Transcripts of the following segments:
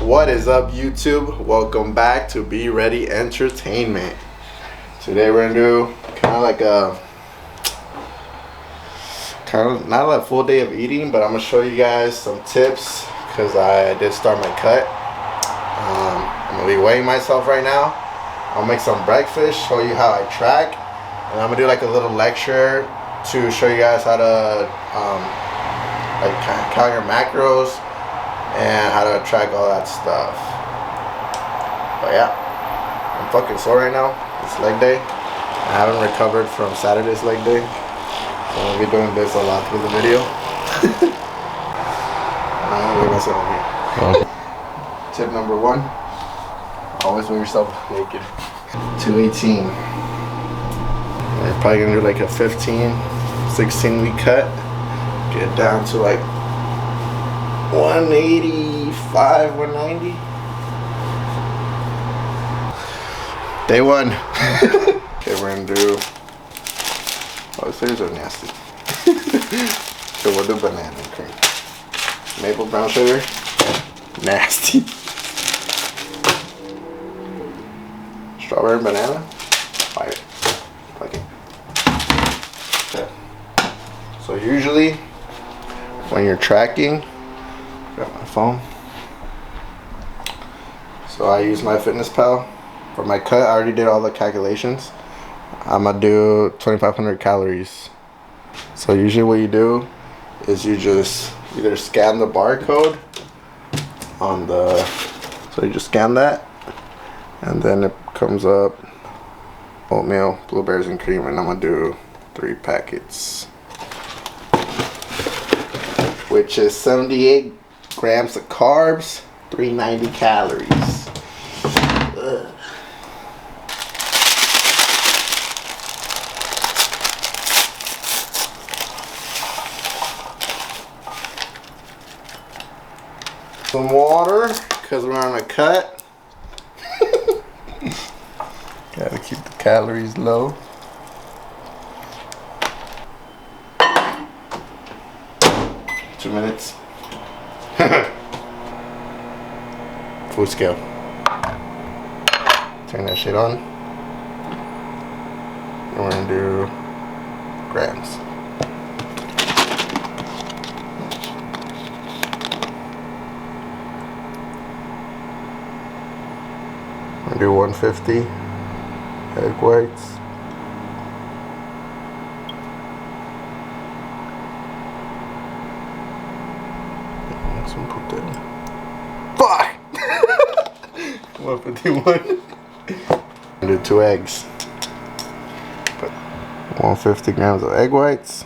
What is up, YouTube? Welcome back to Be Ready Entertainment. Today we're gonna do kind of not a full day of eating, but I'm gonna show you guys some tips because I did start my cut. I'm gonna be weighing myself right now. I'll make some breakfast, show you how I track, and I'm gonna do like a little lecture to show you guys how to count your macros and how to track all that stuff. But yeah, I'm fucking sore right now. It's leg day. I haven't recovered from Saturday's leg day, so I'm gonna be doing this a lot through the video. I'm gonna weigh myself here. Tip number 1: always weigh yourself naked. 218. We're probably gonna do like a 15-16 week cut. Get down to like 185, 190. Day 1. Okay, we're gonna do. Oh, these fingers are nasty. So we'll do banana and cream. Maple brown sugar. Nasty. Strawberry and banana. Fire. Like it. Okay. So usually, when you're tracking, grab my phone. So I use MyFitnessPal. For my cut, I already did all the calculations. I'm gonna do 2,500 calories. So usually what you do is you just either scan the barcode on the, so you just scan that, and then it comes up oatmeal, blueberries, and cream, and I'm gonna do 3 packets, which is 78 grams of carbs, 390 calories. Ugh. Some water, because we're on a cut. Gotta keep the calories low. Two minutes. Food scale. Turn that shit on. And we're gonna do grams. I'm gonna do 150 egg whites. Fuck! 151. I'm gonna do 2 eggs. But 150 grams of egg whites.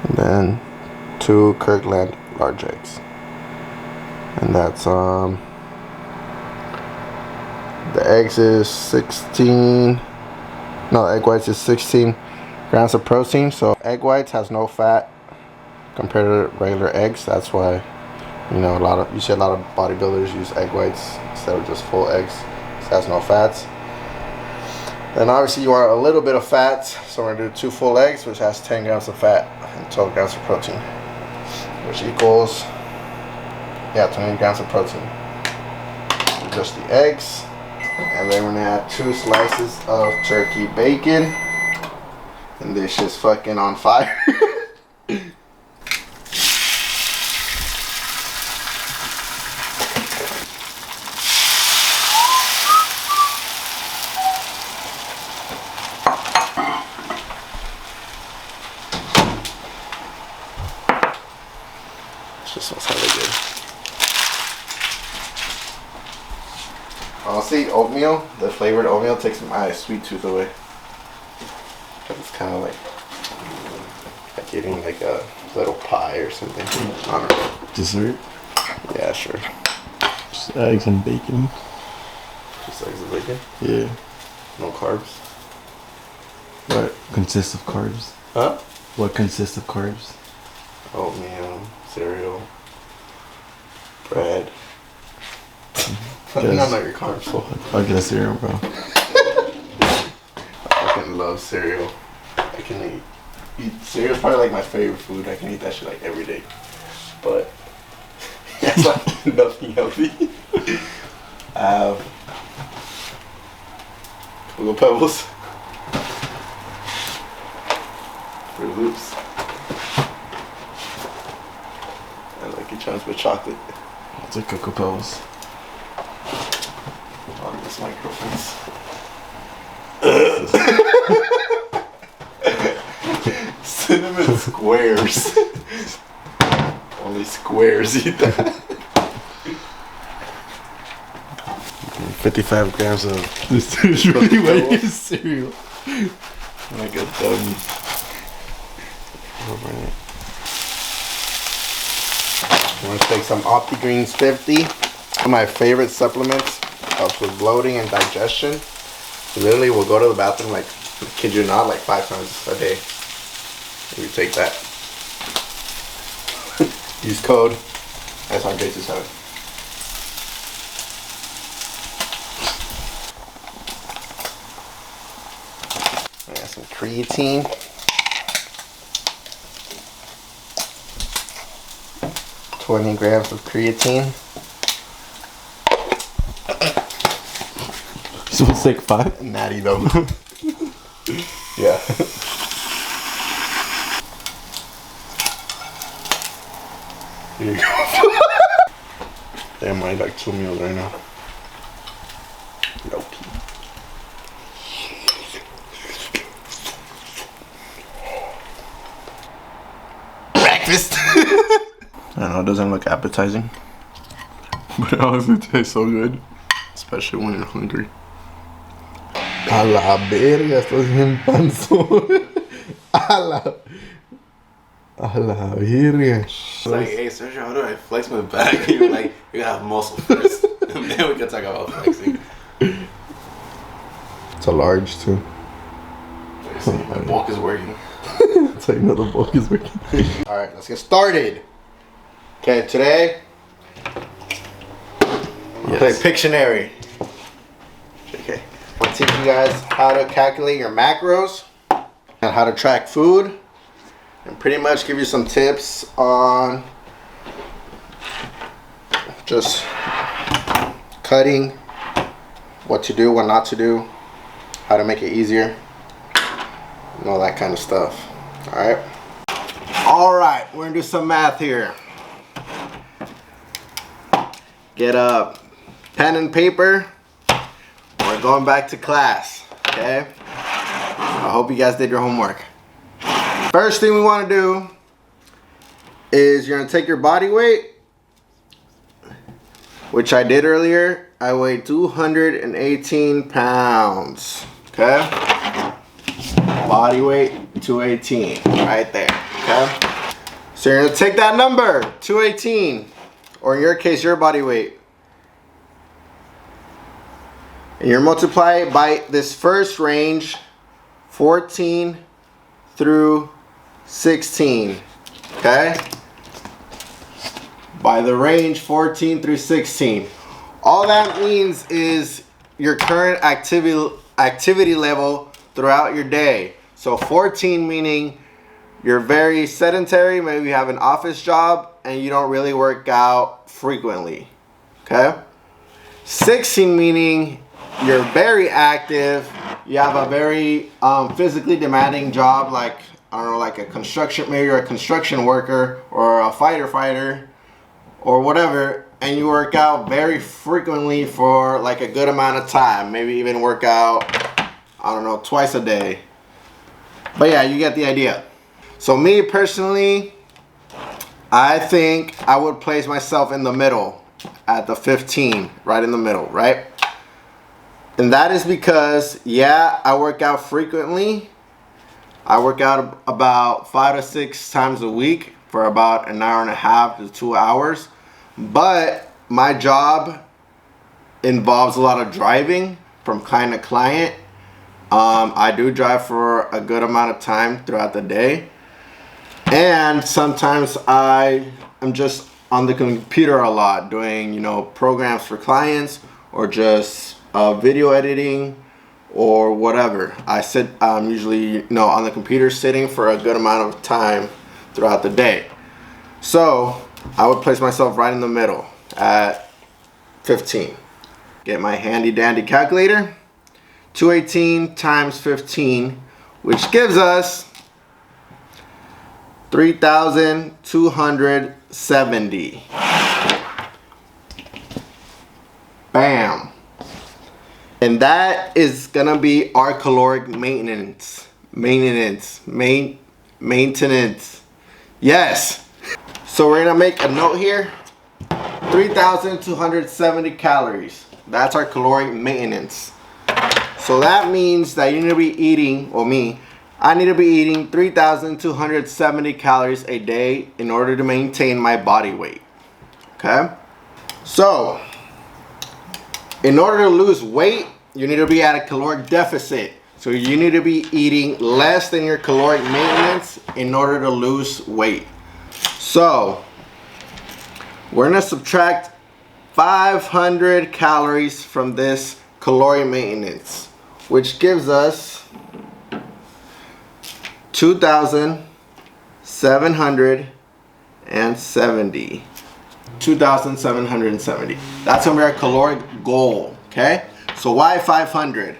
And then 2 Kirkland large eggs. And that's the eggs is 16. No, egg whites is 16 grams of protein. So egg whites has no fat compared to regular eggs. That's why, you know, you see a lot of bodybuilders use egg whites instead of just full eggs. It has no fats. Then obviously you want a little bit of fat, so we're gonna do 2 full eggs, which has 10 grams of fat and 12 grams of protein, which equals 20 grams of protein. Just the eggs, and then we're gonna add 2 slices of turkey bacon, and this shit's fucking on fire. This smells hella good. Honestly, oatmeal, the flavored oatmeal takes my sweet tooth away. It's kind of like eating like a little pie or something. I don't know. Dessert? Yeah, sure. Just eggs and bacon. Just eggs and bacon? Yeah. No carbs? What consists of carbs? Huh? What consists of carbs? Oatmeal, cereal, bread. I Yes. know your carbs. I'll get a cereal, bro. I fucking love cereal. I can eat cereal's probably like my favorite food. I can eat that shit like every day. But That's like nothing healthy. I have Cocoa Pebbles, Fruit Loops, and Lucky Charms with chocolate. It's like Cocoa Pebbles. On this microphones. Cinnamon squares. Only squares eat that. 55 grams of This dude's really weighing his cereal. like a dummy. Over it. I'm gonna take some OptiGreens 50. One of my favorite supplements. Helps with bloating and digestion. Literally, we'll go to the bathroom like, kid you not, like 5 times a day. We take that. Use code SRJ27. I got some creatine. $20 grams of creatine. So it's like 5? Natty though. Yeah. Here you go. Damn, I eat like 2 meals right now. Low key. Breakfast. I know it doesn't look appetizing, but it honestly tastes so good, especially when you're hungry. A la verga, estás bien panzón. A la verga. It's like, hey, Sergio, how do I flex my back? And you're like, you gotta have muscle first, and then we can talk about flexing. It's a large too. See, my bulk is working. That's how you know the bulk is working. Alright, let's get started. Okay, today, we'll play Pictionary. Okay, I'll teach you guys how to calculate your macros and how to track food, and pretty much give you some tips on just cutting, what to do, what not to do, how to make it easier, and all that kind of stuff. Alright, we're gonna do some math here. Get a pen and paper. We're going back to class, okay? I hope you guys did your homework. First thing we want to do is you're gonna take your body weight, which I did earlier. I weigh 218 pounds, okay? Body weight 218, right there, okay? So you're gonna take that number, 218, or in your case, your body weight, and you're multiply it by this first range, 14 through 16, okay? By the range 14 through 16. All that means is your current activity level throughout your day. So 14 meaning you're very sedentary, maybe you have an office job and you don't really work out frequently, okay? 16 meaning you're very active, you have a very physically demanding job, like, I don't know, like a construction, maybe you're a construction worker or a fighter or whatever, and you work out very frequently for like a good amount of time, maybe even work out, I don't know, twice a day. But yeah, you get the idea. So me personally, I think I would place myself in the middle at the 15, right in the middle, right? And that is because, yeah, I work out frequently. I work out about 5 to 6 times a week for about an hour and a half to 2 hours. But my job involves a lot of driving from client to client. I do drive for a good amount of time throughout the day. And sometimes I am just on the computer a lot doing, you know, programs for clients or just video editing or whatever. I sit usually, you know, on the computer sitting for a good amount of time throughout the day. So I would place myself right in the middle at 15. Get my handy dandy calculator. 218 times 15, which gives us 3,270. Bam. And that is gonna be our caloric maintenance. Maintenance. Yes. So we're gonna make a note here. 3,270 calories. That's our caloric maintenance. So that means that you need to be eating, or me, I need to be eating 3,270 calories a day in order to maintain my body weight. Okay? So, in order to lose weight, you need to be at a caloric deficit. So you need to be eating less than your caloric maintenance in order to lose weight. So, we're gonna subtract 500 calories from this caloric maintenance, which gives us 2,770. 2,770. That's gonna be our caloric goal, okay? So why 500?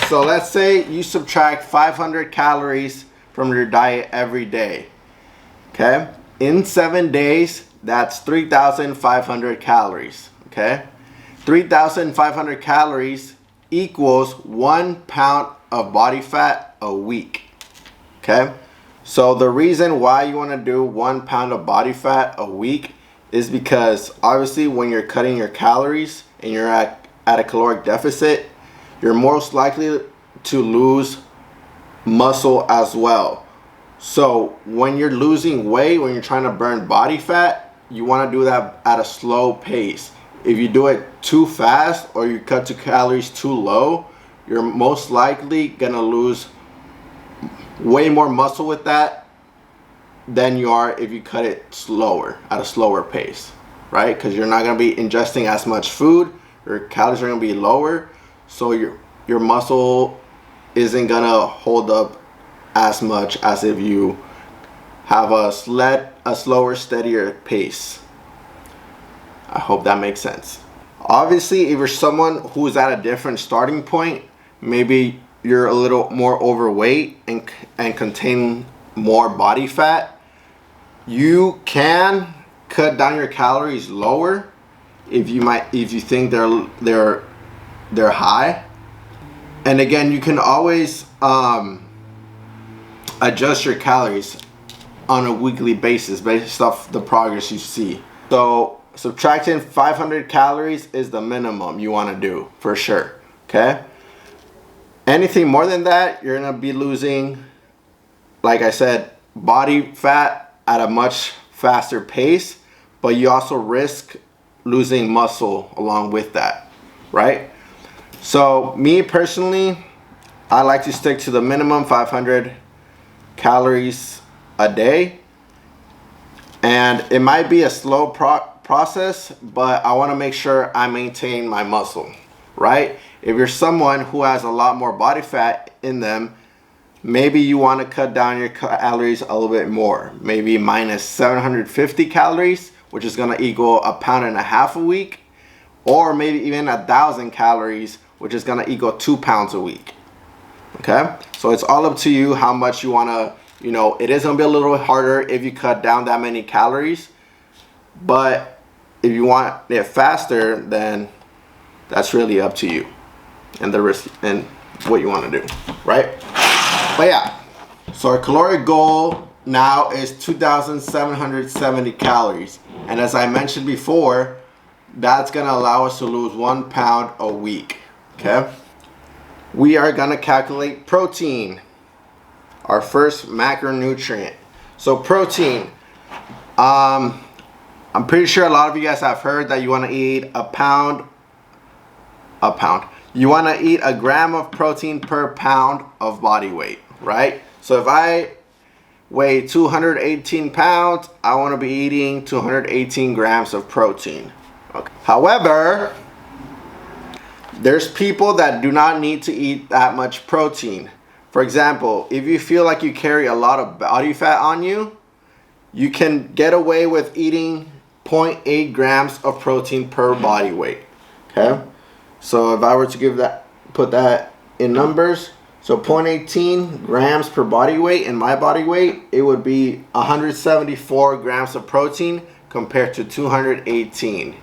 So let's say you subtract 500 calories from your diet every day, okay? In 7 days, that's 3,500 calories, okay? 3,500 calories equals 1 pound of body fat a week, okay? So the reason why you want to do 1 pound of body fat a week is because obviously when you're cutting your calories and you're at a caloric deficit, you're most likely to lose muscle as well. So when you're losing weight, when you're trying to burn body fat, you want to do that at a slow pace. If you do it too fast or you cut to calories too low, you're most likely gonna lose way more muscle with that than you are if you cut it slower, at a slower pace, right? Because you're not gonna be ingesting as much food, your calories are gonna be lower, so your muscle isn't gonna hold up as much as if you have a slower, steadier pace. I hope that makes sense. Obviously, if you're someone who's at a different starting point, maybe you're a little more overweight and contain more body fat, you can cut down your calories lower if you think they're high. And again, you can always adjust your calories on a weekly basis based off the progress you see. So subtracting 500 calories is the minimum you want to do for sure, okay? Anything more than that, you're gonna be losing, like I said, body fat at a much faster pace, but you also risk losing muscle along with that, right? So me personally, I like to stick to the minimum 500 calories a day, and it might be a slow process, but I want to make sure I maintain my muscle, right? If you're someone who has a lot more body fat in them, maybe you want to cut down your calories a little bit more, maybe minus 750 calories, which is going to equal 1.5 pounds a week, or maybe even 1,000 calories, which is going to equal 2 pounds a week. Okay, so it's all up to you how much you want to, it is going to be a little harder if you cut down that many calories, but if you want it faster, then that's really up to you and the risk and what you want to do, right? But yeah, so our caloric goal now is 2,770 calories, and as I mentioned before, that's going to allow us to lose 1 pound a week. Okay, we are going to calculate protein, our first macronutrient. So protein, I'm pretty sure a lot of you guys have heard that you want to eat a pound. You want to eat 1 gram of protein per pound of body weight, right? So if I weigh 218 pounds, I want to be eating 218 grams of protein. Okay. However, there's people that do not need to eat that much protein. For example, if you feel like you carry a lot of body fat on you, you can get away with eating 0.8 grams of protein per body weight. Okay, so if I were to put that in numbers, so 0.18 grams per body weight in my body weight, it would be 174 grams of protein compared to 218.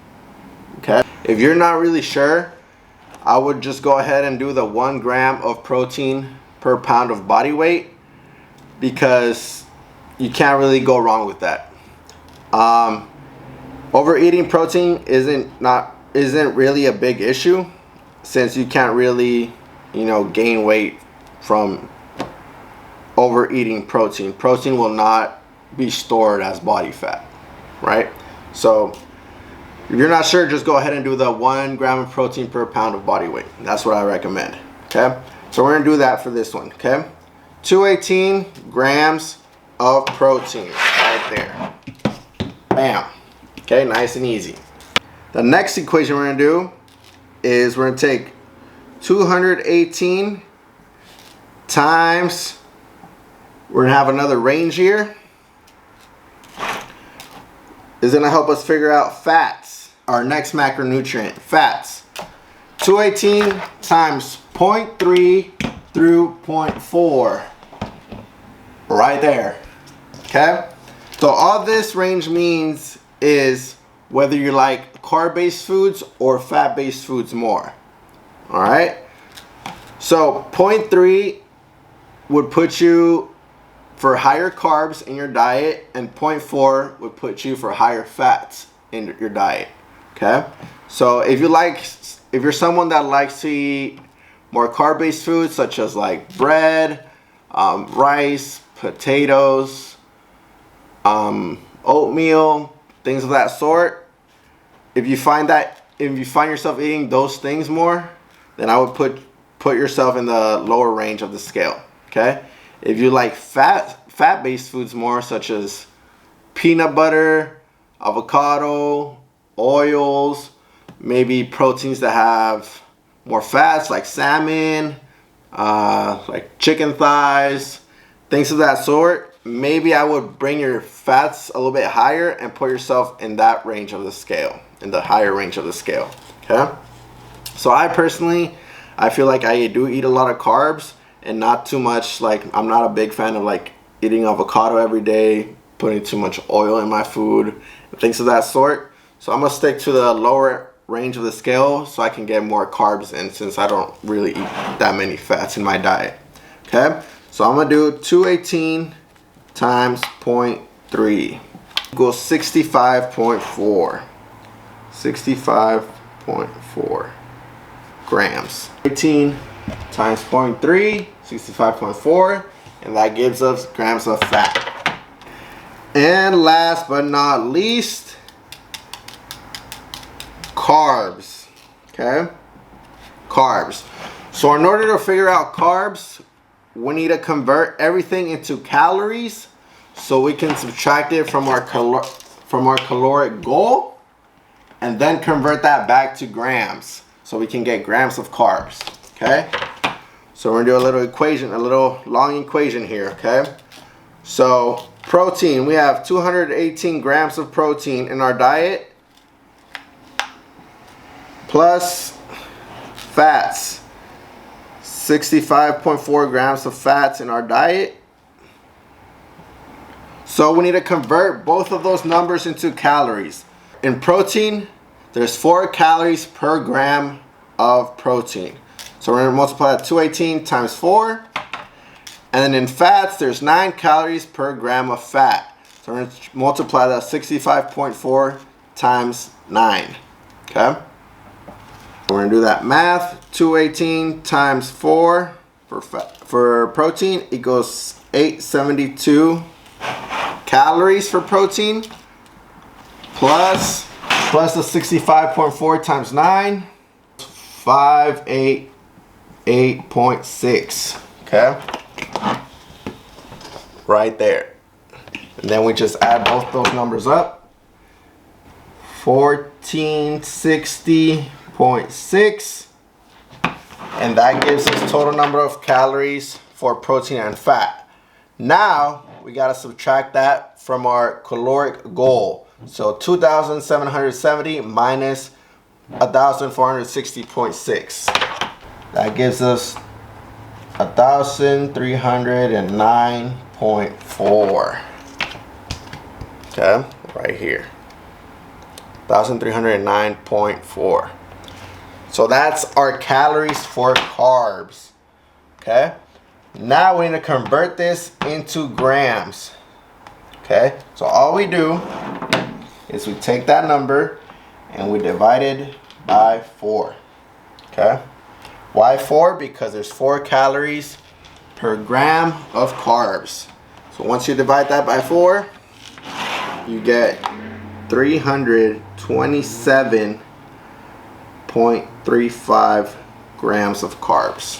Okay, if you're not really sure, I would just go ahead and do the 1 gram of protein per pound of body weight, because you can't really go wrong with that. Overeating protein isn't really a big issue, since you can't really, gain weight from overeating protein. Protein will not be stored as body fat, right? So if you're not sure, just go ahead and do the 1 gram of protein per pound of body weight. That's what I recommend. Okay, so we're gonna do that for this one. Okay, 218 grams of protein right there. Bam. Okay, nice and easy. The next equation we're gonna do is we're gonna take 218 times, we're gonna have another range here, is gonna help us figure out fats, our next macronutrient, fats. 218 times 0.3 through 0.4, right there. Okay, so all this range means is whether you like carb-based foods or fat-based foods more. All right, so 0.3 would put you for higher carbs in your diet, and 0.4 would put you for higher fats in your diet. Okay, so if you're someone that likes to eat more carb-based foods such as like bread, rice, potatoes, oatmeal, things of that sort, if you find yourself eating those things more, then I would put yourself in the lower range of the scale. Okay, if you like fat-based foods more, such as peanut butter, avocado, oils, maybe proteins that have more fats like salmon, like chicken thighs, things of that sort, maybe I would bring your fats a little bit higher and put yourself in that range of the scale, in the higher range of the scale. Okay, so I feel like I do eat a lot of carbs and not too much, like I'm not a big fan of like eating avocado every day, putting too much oil in my food, things of that sort. So I'm gonna stick to the lower range of the scale so I can get more carbs in, since I don't really eat that many fats in my diet. Okay, so I'm gonna do 218 times 0.3 equals 65.4. 65.4 grams. 18 times 0.3, 65.4, and that gives us grams of fat. And last but not least, carbs. Okay, carbs. So in order to figure out carbs, we need to convert everything into calories so we can subtract it from our caloric goal, and then convert that back to grams so we can get grams of carbs. Okay, so we're gonna do a little equation, a little long equation here. Okay, so protein, we have 218 grams of protein in our diet, plus fats, 65.4 grams of fats in our diet. So we need to convert both of those numbers into calories. In protein, there's 4 calories per gram of protein. So we're going to multiply that 218 times 4. And then in fats, there's 9 calories per gram of fat. So we're going to multiply that 65.4 times 9. Okay? We're going to do that math. 218 times 4 for protein equals 872 calories for protein, plus the 65.4 times 9, 588.6. Okay, right there. And then we just add both those numbers up. 1460.6, and that gives us total number of calories for protein and fat. Now we gotta subtract that from our caloric goal. So 2,770 minus 1,460.6. That gives us 1,309.4. Okay, right here. 1,309.4. So that's our calories for carbs. Okay. Now we need to convert this into grams. Okay. So all we do is we take that number and we divide it by 4. Okay. Why 4? Because there's 4 calories per gram of carbs. So once you divide that by 4, you get 327.35 grams of carbs.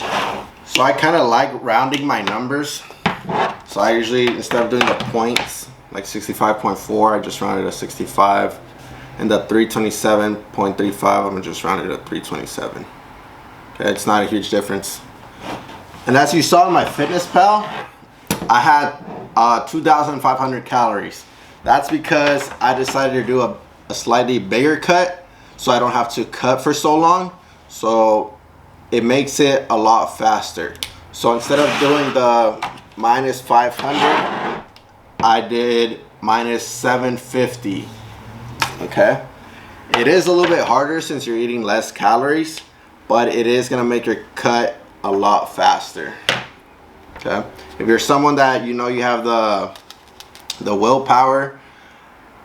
So I kind of like rounding my numbers. So I usually, instead of doing the points, like 65.4, I just rounded to 65. And the 327.35, I'm gonna just round it to 327. Okay, it's not a huge difference. And as you saw in my FitnessPal, I had 2,500 calories. That's because I decided to do a slightly bigger cut, so I don't have to cut for so long. So it makes it a lot faster. So instead of doing the minus 500, I did minus 750. Okay. It is a little bit harder since you're eating less calories, but it is gonna make your cut a lot faster. Okay. If you're someone that you know you have the willpower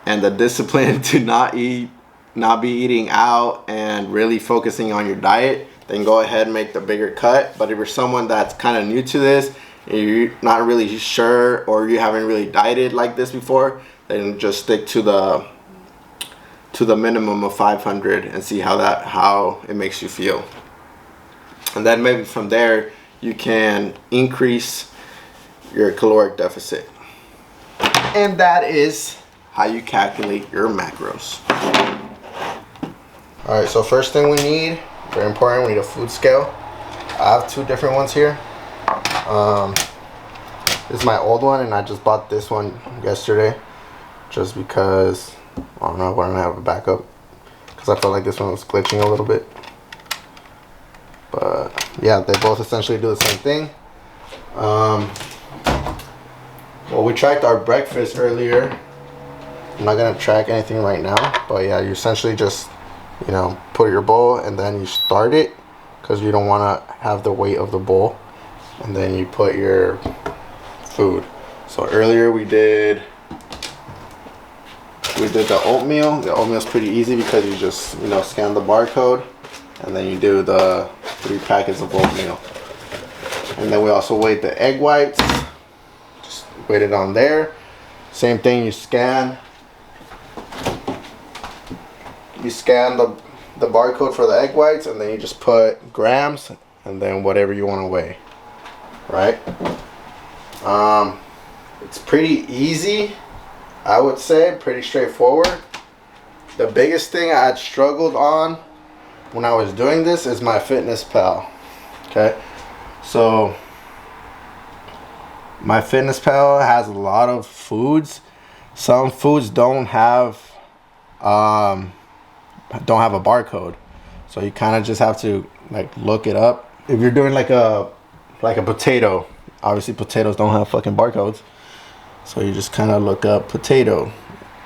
and the discipline to not be eating out and really focusing on your diet, then go ahead and make the bigger cut. But if you're someone that's kind of new to this, you're not really sure, or you haven't really dieted like this before, then just stick to the minimum of 500 and see how it makes you feel. And then maybe from there you can increase your caloric deficit. And that is how you calculate your macros. Alright, so first thing we need, very important, we need a food scale. I have 2 different ones here. This is my old one, and I just bought this one yesterday just because, I don't know, I don't have a backup, because I felt like this one was glitching a little bit. But yeah, they both essentially do the same thing. Well, we tracked our breakfast earlier. I'm not gonna track anything right now, but yeah, you essentially just, you know, put your bowl and then you start it, because you don't want to have the weight of the bowl, and then you put your food. So earlier we did the oatmeal. The oatmeal is pretty easy because you just, you know, scan the barcode and then you do the 3 packets of oatmeal. And then we also weighed the egg whites, just weight it on there. Same thing, you scan the barcode for the egg whites, and then you just put grams and then whatever you want to weigh, right? It's pretty easy, I would say, pretty straightforward. The biggest thing I had struggled on when I was doing this is my FitnessPal. Okay, so my FitnessPal has a lot of foods. Some foods don't have a barcode, so you kind of just have to like look it up. If you're doing like a potato, obviously potatoes don't have fucking barcodes, so you just kind of look up potato,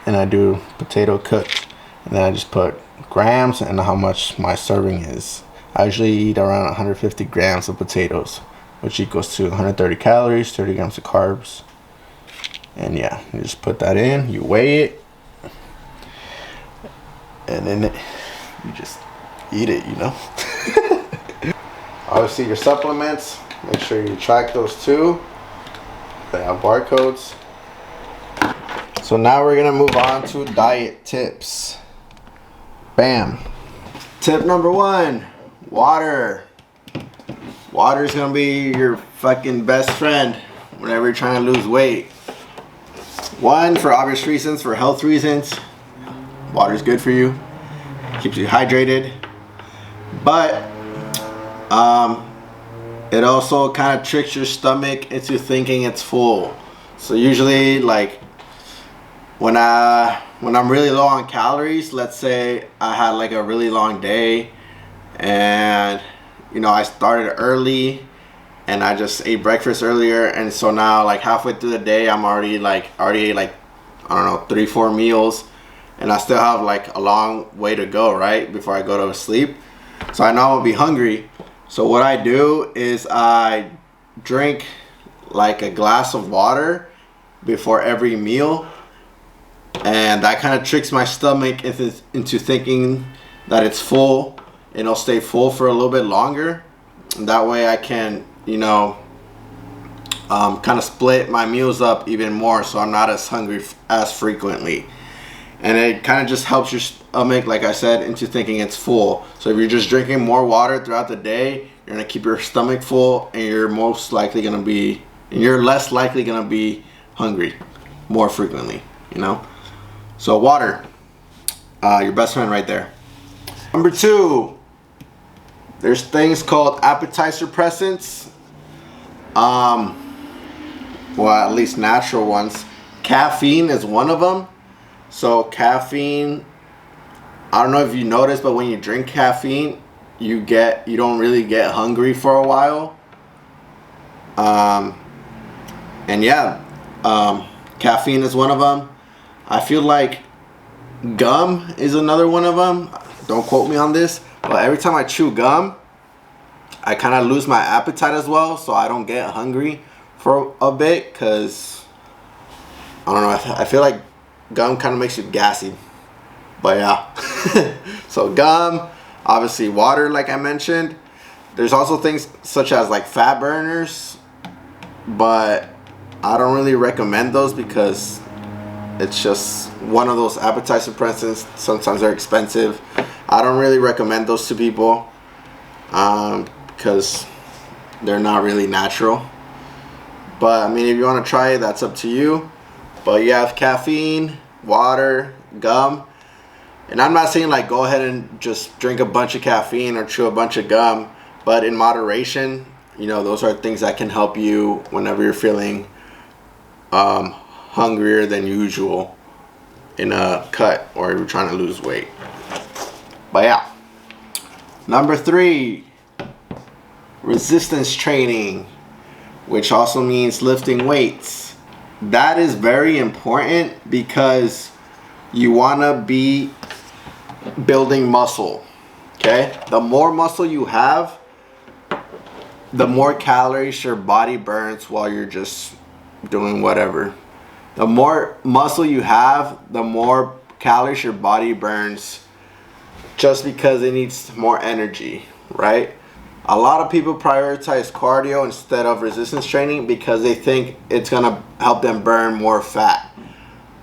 and I do potato cooked, and then I just put grams and how much my serving is. I usually eat around 150 grams of potatoes, which equals to 130 calories, 30 grams of carbs. And yeah, you just put that in, you weigh it, and then you just eat it, you know. Obviously your supplements, make sure you track those too. They have barcodes. So now we're gonna move on to diet tips. Bam. Tip number 1, water. Water is gonna be your fucking best friend whenever you're trying to lose weight. 1, for obvious reasons, for health reasons, water is good for you, keeps you hydrated, but it also kind of tricks your stomach into thinking it's full. So usually, like when I'm really low on calories, let's say I had like a really long day, and you know I started early, and I just ate breakfast earlier, and so now like halfway through the day, I'm already ate like I don't know 3-4 meals, and I still have like a long way to go right before I go to sleep. So I know I'm gonna be hungry. So what I do is I drink like a glass of water before every meal, and that kind of tricks my stomach into thinking that it's full, and it'll stay full for a little bit longer. And that way I can, you know, kind of split my meals up even more, so I'm not as hungry as frequently. And it kind of just helps your stomach, like I said, into thinking it's full. So if you're just drinking more water throughout the day, you're gonna keep your stomach full, and you're less likely gonna be hungry more frequently, you know? So water, your best friend right there. Number 2, there's things called appetite suppressants. Well, at least natural ones. Caffeine is one of them. So caffeine, I don't know if you noticed, but when you drink caffeine, you don't really get hungry for a while. And yeah, caffeine is one of them. I feel like gum is another one of them. Don't quote me on this, but every time I chew gum, I kind of lose my appetite as well, so I don't get hungry for a bit, because I don't know, I feel like gum kind of makes you gassy. But yeah. So gum, obviously water like I mentioned. There's also things such as like fat burners, but I don't really recommend those because it's just one of those appetite suppressants. Sometimes they're expensive. I don't really recommend those to people because they're not really natural. But I mean, if you want to try it, that's up to you. But you have caffeine, water, gum. And I'm not saying like go ahead and just drink a bunch of caffeine or chew a bunch of gum, but in moderation. You know, those are things that can help you whenever you're feeling hungrier than usual in a cut, or you're trying to lose weight. But yeah. Number 3, resistance training, which also means lifting weights. That is very important because you want to be building muscle. Okay? The more muscle you have, the more calories your body burns while you're just doing whatever. The more muscle you have, the more calories your body burns, just because it needs more energy, right? A lot of people prioritize cardio instead of resistance training because they think it's gonna help them burn more fat.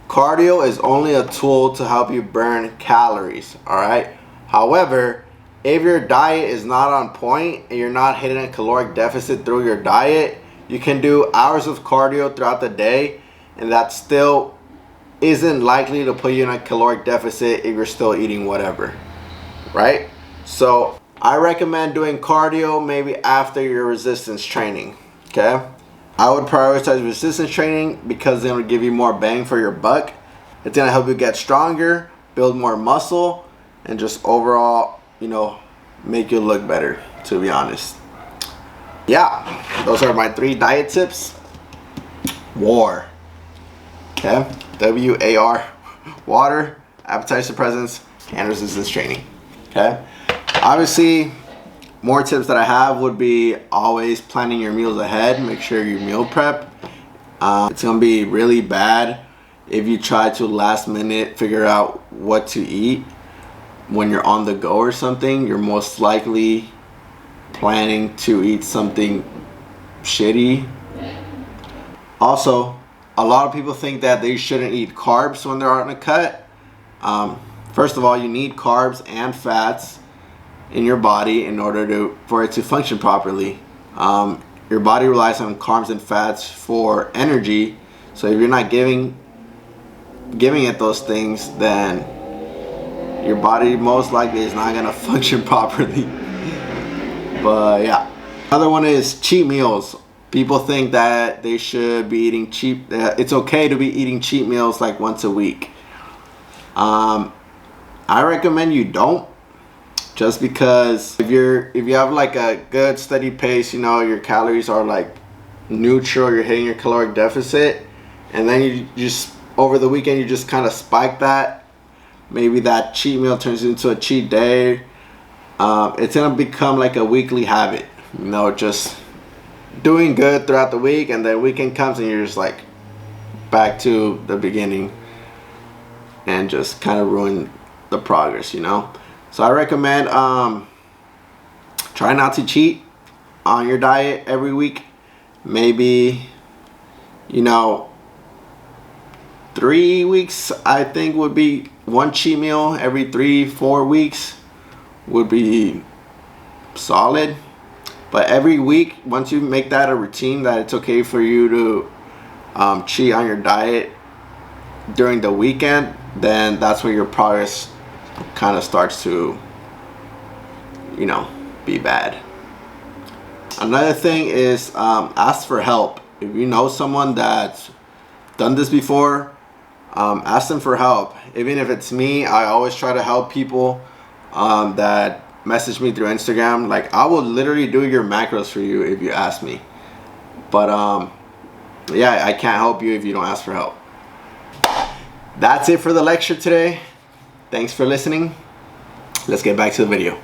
Cardio is only a tool to help you burn calories, all right? However, if your diet is not on point and you're not hitting a caloric deficit through your diet, you can do hours of cardio throughout the day, and that still isn't likely to put you in a caloric deficit if you're still eating whatever, right? So I recommend doing cardio maybe after your resistance training, okay? I would prioritize resistance training because it's going to give you more bang for your buck. It's going to help you get stronger, build more muscle, and just overall, you know, make you look better, to be honest. Yeah, those are my 3 diet tips. WAR. Okay? W-A-R. Water, appetite suppressants, and resistance training. Okay? Obviously, more tips that I have would be always planning your meals ahead. Make sure you meal prep. It's going to be really bad if you try to last minute figure out what to eat when you're on the go or something. You're most likely planning to eat something shitty. Also, a lot of people think that they shouldn't eat carbs when they're on a cut. First of all, you need carbs and fats in your body in order for it to function properly. Your body relies on carbs and fats for energy. So if you're not giving it those things, then your body most likely is not gonna function properly. But yeah, another one is cheat meals. people think that they should be eating cheap. It's okay to be eating cheat meals like once a week. I recommend you don't, just because if you have like a good steady pace, you know, your calories are like neutral, you're hitting your caloric deficit, and then you just over the weekend you just kind of spike that. Maybe that cheat meal turns into a cheat day. It's gonna become like a weekly habit, you know, just doing good throughout the week, and then weekend comes and you're just like back to the beginning and just kind of ruin the progress, you know. So I recommend try not to cheat on your diet every week. Maybe, you know, 3 weeks I think would be one cheat meal every 3-4 weeks would be solid. But every week, once you make that a routine that it's okay for you to cheat on your diet during the weekend, then that's where your progress kind of starts to, you know, be bad. Another thing is ask for help. If you know someone that's done this before, ask them for help. Even if it's me, I always try to help people that message me through Instagram. Like, I will literally do your macros for you if you ask me. But yeah, I can't help you if you don't ask for help. That's it for the lecture today. Thanks for listening. Let's get back to the video.